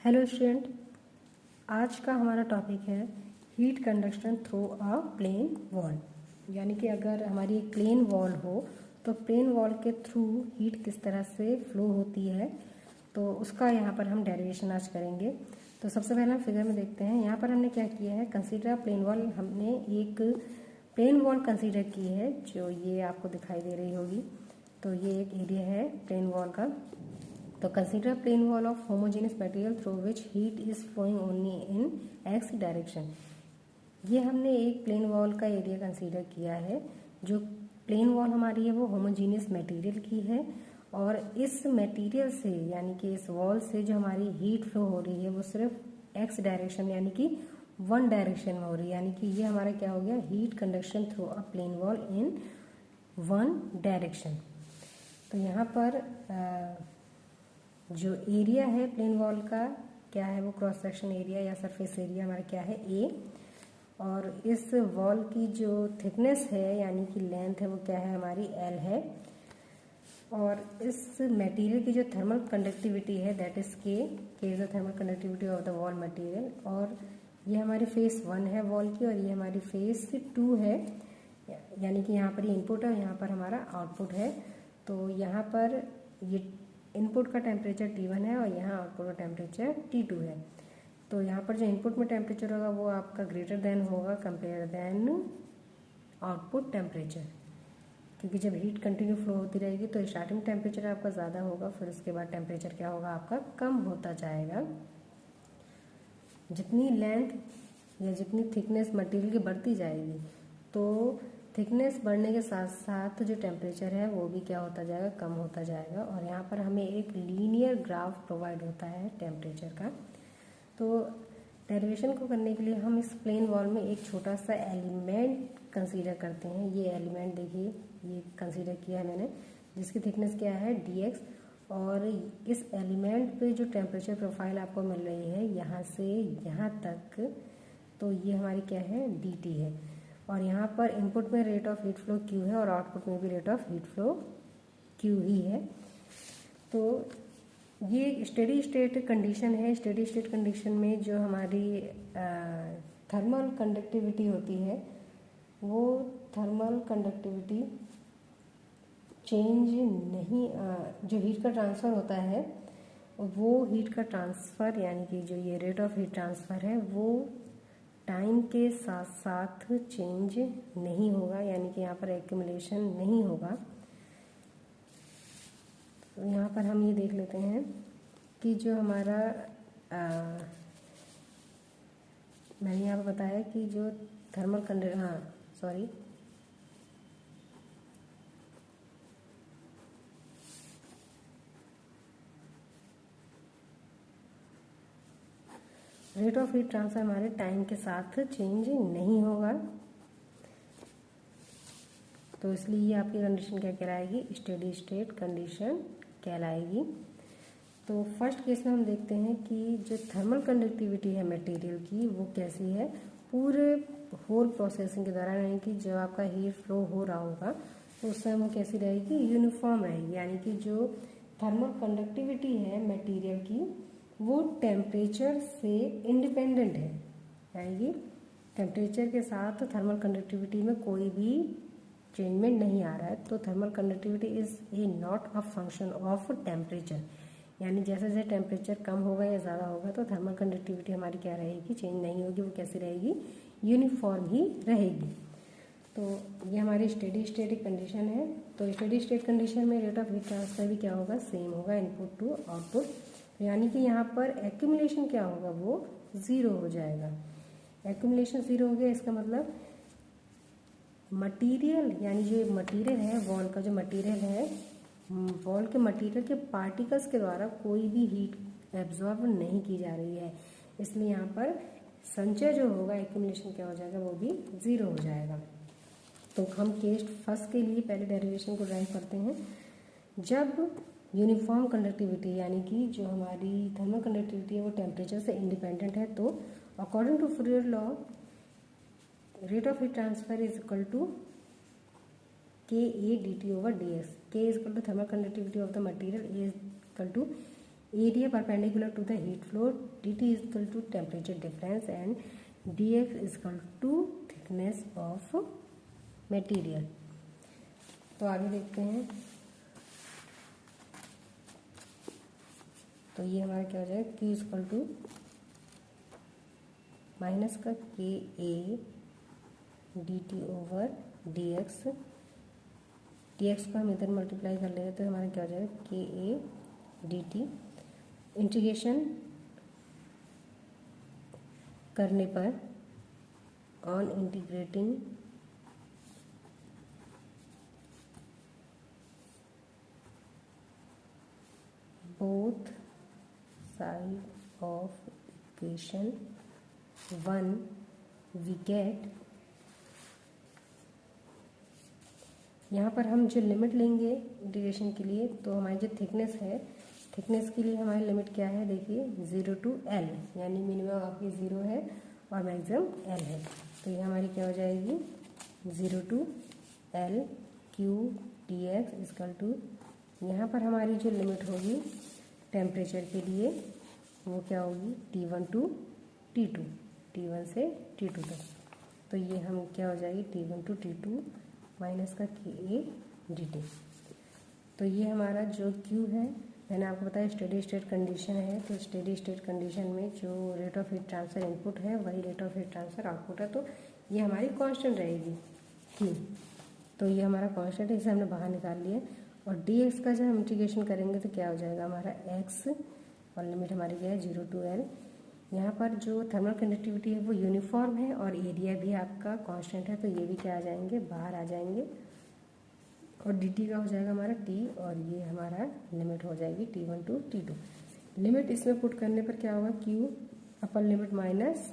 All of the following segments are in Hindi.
हेलो स्टूडेंट, आज का हमारा टॉपिक है heat conduction through a plane wall. यानी कि अगर हमारी एक प्लेन वॉल हो तो प्लेन वॉल के थ्रू हीट किस तरह से फ्लो होती है, तो उसका यहाँ पर हम डेरिवेशन आज करेंगे। तो सबसे पहले हम फिगर में देखते हैं। यहाँ पर हमने क्या किया है, कंसीडर प्लेन वॉल। हमने एक प्लेन वॉल कंसीडर की है जो ये आपको दिखाई दे रही होगी। तो ये एक एरिया है प्लेन वॉल का। तो consider plane wall of homogeneous material through which heat is flowing only in X direction. ये हमने एक प्लेन वॉल का एरिया कंसीडर किया है। जो प्लेन वॉल हमारी है वो होमोजेनियस मटेरियल की है और इस मटेरियल से यानी कि इस वॉल से जो हमारी हीट फ्लो हो रही है वो सिर्फ एक्स डायरेक्शन यानी कि वन डायरेक्शन में हो रही है। यानी कि ये हमारा क्या हो गया, heat conduction through a plane wall in one direction. तो यहाँ पर जो एरिया है प्लेन वॉल का क्या है, वो क्रॉस सेक्शन एरिया या सरफेस एरिया हमारा क्या है, ए। और इस वॉल की जो थिकनेस है यानी कि लेंथ है वो क्या है, हमारी एल है। और इस मटेरियल की जो थर्मल कंडक्टिविटी है दैट इज के is the thermal conductivity of the wall material. और ये हमारी फेस 1 है वॉल की और ये हमारी फेस 2 है। यानी कि यहाँ पर ये इनपुट है और यहाँ पर हमारा आउटपुट है। तो यहाँ पर ये इनपुट का टेम्परेचर T1 है और यहाँ आउटपुट का टेम्परेचर T2 है। तो यहाँ पर जो इनपुट में टेम्परेचर होगा वो आपका ग्रेटर देन होगा कंपेयर देन आउटपुट टेम्परेचर, क्योंकि जब हीट कंटिन्यू फ्लो होती रहेगी तो स्टार्टिंग टेम्परेचर आपका ज़्यादा होगा, फिर उसके बाद टेम्परेचर क्या होगा आपका कम होता जाएगा। जितनी लेंथ या जितनी थिकनेस मटेरियल की बढ़ती जाएगी तो थिकनेस बढ़ने के साथ साथ जो टेम्परेचर है वो भी क्या होता जाएगा, कम होता जाएगा। और यहाँ पर हमें एक लीनियर ग्राफ प्रोवाइड होता है टेम्परेचर का। तो डेरिवेशन को करने के लिए हम इस प्लेन वॉल में एक छोटा सा एलिमेंट कंसीडर करते हैं। ये एलिमेंट देखिए, ये कंसीडर किया है मैंने, जिसकी थिकनेस क्या है dx। और इस एलिमेंट पे जो टेम्परेचर प्रोफाइल आपको मिल रही है यहाँ से यहाँ तक, तो ये हमारी क्या है, dt है। और यहाँ पर इनपुट में rate of heat flow q है और आउटपुट में भी rate of heat flow q ही है। तो ये स्टेडी स्टेट कंडीशन है। स्टेडी स्टेट कंडीशन में जो हमारी थर्मल कंडक्टिविटी होती है वो थर्मल कंडक्टिविटी चेंज नहीं, जो हीट का ट्रांसफ़र होता है वो हीट का ट्रांसफ़र यानी कि जो ये रेट ऑफ हीट ट्रांसफ़र है वो टाइम के साथ साथ चेंज नहीं होगा, यानी कि यहाँ पर एक्यूमुलेशन नहीं होगा। तो यहाँ पर हम ये देख लेते हैं कि जो हमारा मैंने यहाँ पर बताया कि जो thermal rate of heat transfer हमारे टाइम के साथ चेंज नहीं होगा। तो इसलिए ये आपकी कंडीशन क्या कहलाएगी, स्टेडी स्टेट कंडीशन कहलाएगी। तो फर्स्ट केस में हम देखते हैं कि जो थर्मल कंडक्टिविटी है मटेरियल की वो कैसी है पूरे होल प्रोसेसिंग के दौरान, यानी कि जब आपका हीट फ्लो हो रहा होगा तो उस समय वो कैसी रहेगी, यूनिफॉर्म रहेगी। यानी कि जो थर्मल कंडक्टिविटी है मटेरियल की वो टेम्परेचर से इंडिपेंडेंट है, यानी कि टेम्परेचर के साथ थर्मल कंडक्टिविटी में कोई भी चेंजमेंट नहीं आ रहा है। तो thermal conductivity is a not a function of temperature, यानी जैसे जैसे टेम्परेचर कम होगा या ज़्यादा होगा तो थर्मल कंडक्टिविटी हमारी क्या रहेगी, चेंज नहीं होगी, वो कैसी रहेगी, यूनिफॉर्म ही रहेगी। तो ये हमारी स्टेडी स्टेट कंडीशन है। तो स्टेडी स्टेट कंडीशन में रेट ऑफ हीट ट्रांसफर भी क्या होगा, सेम होगा, इनपुट टू आउटपुट। यानी कि यहाँ पर एक्यूमुलेशन क्या होगा, वो ज़ीरो हो जाएगा। एक्यूमुलेशन ज़ीरो हो गया, इसका मतलब मटेरियल यानी जो मटेरियल है वॉल का, जो मटेरियल है वॉल के मटेरियल के पार्टिकल्स के द्वारा कोई भी हीट एब्जॉर्ब नहीं की जा रही है। इसलिए यहाँ पर संचय जो होगा, एक्यूमुलेशन क्या हो जाएगा, वो भी ज़ीरो हो जाएगा। तो हम केस फर्स्ट के लिए पहले डेरिवेशन को ड्राइव करते हैं। जब यूनिफॉर्म कंडक्टिविटी यानी कि जो हमारी थर्मल कंडक्टिविटी है वो टेम्परेचर से इंडिपेंडेंट है, तो according to Fourier law rate of heat transfer is equal to के A D T over D x. K is equal to thermal conductivity of the material, a is equal to area perpendicular to the heat flow, dt is equal to temperature difference and dx is equal to thickness of material. तो आगे देखते हैं। तो ये हमारा क्या हो जाएगा, Q is equal to minus का K A D T over D X, D X को हम इधर मल्टीप्लाई कर लेंगे तो हमारा क्या हो जाएगा, के ए डी टी। इंटीग्रेशन करने पर on integrating both side of equation 1 we get, यहाँ पर हम जो लिमिट लेंगे इंटीग्रेशन के लिए, तो हमारी जो थिकनेस है, थिकनेस के लिए हमारी लिमिट क्या है, देखिए 0 to L, यानी मिनिमम आपकी 0 है और मैक्सिमम L है। तो ये हमारी क्या हो जाएगी, 0 to L Q dx equal to, यहाँ पर हमारी जो लिमिट होगी टेम्परेचर के लिए वो क्या होगी, T1 to T2, T1 से T2 तक। तो ये हम क्या हो जाएगी, T1 to T2 माइनस का के ए डी टी। तो ये हमारा जो Q है, मैंने आपको बताया स्टेडी स्टेट कंडीशन है, तो स्टेडी स्टेट कंडीशन में जो rate of heat transfer input है वही rate of heat transfer output है, तो ये हमारी कांस्टेंट रहेगी Q। तो ये हमारा कांस्टेंट है, इसे हमने बाहर निकाल लिया। और dx का जब हम इंटीग्रेशन करेंगे तो क्या हो जाएगा हमारा x, और लिमिट हमारी क्या है 0 to L। यहाँ पर जो थर्मल कंडक्टिविटी है वो यूनिफॉर्म है और एरिया भी आपका कांस्टेंट है, तो ये भी क्या आ जाएंगे, बाहर आ जाएंगे। और dt का हो जाएगा हमारा t, और ये हमारा लिमिट हो जाएगी T1 to T2। लिमिट इसमें पुट करने पर क्या होगा, q upper limit minus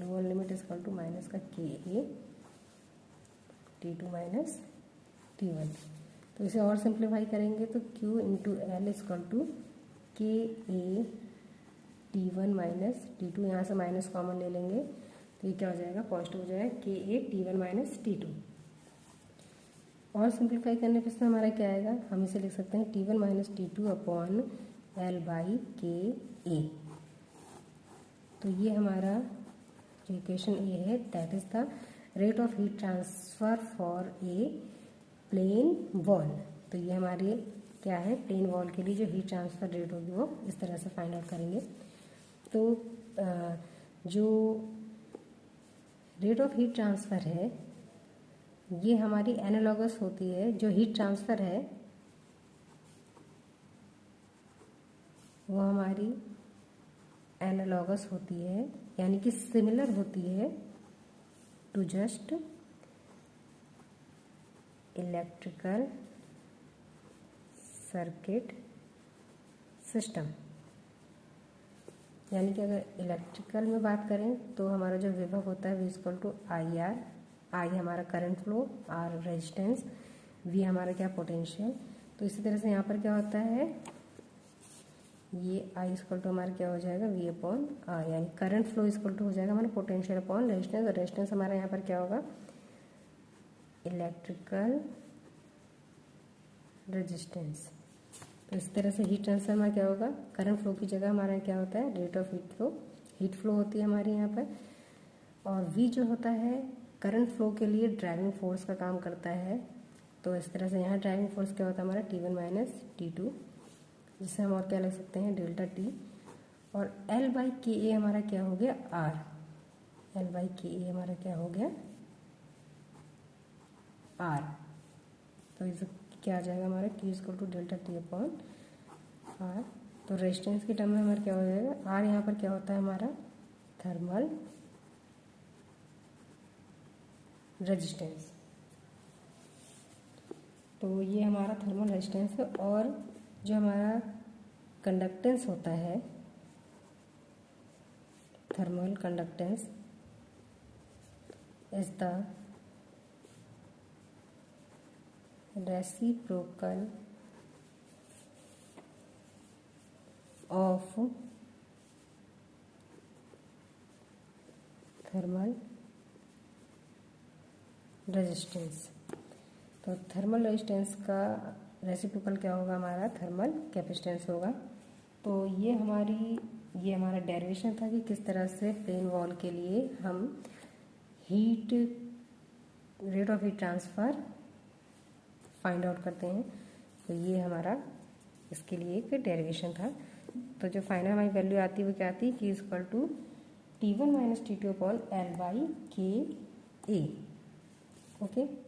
lower limit equal to minus का के ए T2 माइनस T1। तो इसे और सिंप्लीफाई करेंगे तो q into L equal to के ए T1 माइनस T2, यहाँ से माइनस कॉमन ले लेंगे तो ये क्या हो जाएगा, पॉजिटिव हो जाएगा के ए T1 माइनस T2। और सिंप्लीफाई करने पर इसमें हमारा क्या आएगा, हम इसे लिख सकते हैं T1 minus T2 upon L by के ए। तो ये हमारा जो इक्वेशन ए है, that is the rate of heat transfer for a plane wall. तो ये हमारे क्या है, प्लेन वॉल के लिए जो हीट ट्रांसफ़र रेट होगी वो इस तरह से फाइंड आउट करेंगे। तो जो रेट ऑफ हीट ट्रांसफ़र है ये हमारी एनालॉगस होती है, जो हीट ट्रांसफ़र है वो हमारी एनालॉगस होती है, यानी कि सिमिलर होती है to just electrical circuit system. यानी कि अगर इलेक्ट्रिकल में बात करें तो हमारा जो विभव होता है V equal to I R, I हमारा current flow, R resistance, V हमारा क्या पोटेंशियल। तो इसी तरह से यहाँ पर क्या होता है, ये आई इक्वल टू हमारा क्या हो जाएगा, वी अपॉन आर, यानी करंट फ्लो इक्वल टू हो जाएगा हमारा पोटेंशियल अपॉन रेजिस्टेंस, और रेजिस्टेंस हमारा यहाँ पर क्या होगा, इलेक्ट्रिकल रेजिस्टेंस। तो इस तरह से हीट ट्रांसफर हमारा क्या होगा, करंट फ्लो की जगह हमारा क्या होता है, रेट ऑफ हीट फ्लो होती है हमारी यहाँ पर। और वी जो होता है करंट फ्लो के लिए ड्राइविंग फोर्स का काम करता है। तो इस तरह से यहाँ ड्राइविंग फोर्स क्या होता है हमारा T1 माइनस T2, जिससे हम और क्या लिख सकते हैं, डेल्टा टी। और L बाई के ए हमारा क्या हो गया, R, L बाई के ए हमारा क्या हो गया, R। तो इस क्या आ जाएगा हमारा Q equal to delta T upon R। तो रेजिस्टेंस के टर्म में हमारा क्या हो जाएगा, R यहाँ पर क्या होता है हमारा थर्मल रेजिस्टेंस। तो ये हमारा थर्मल रेजिस्टेंस है। और जो हमारा कंडक्टेंस होता है, thermal conductance is the reciprocal of thermal resistance. तो थर्मल रेजिस्टेंस का रेसिप्रोकल क्या होगा हमारा, थर्मल कैपेसिटेंस होगा। तो ये हमारा डेरिवेशन था कि किस तरह से प्लेन वॉल के लिए हम rate of heat transfer find out करते हैं। तो ये हमारा इसके लिए एक डेरिवेशन था। तो जो फाइनल हमारी वैल्यू आती है वो क्या आती है, Q equal to T1 minus T2 upon L/K A। Okay.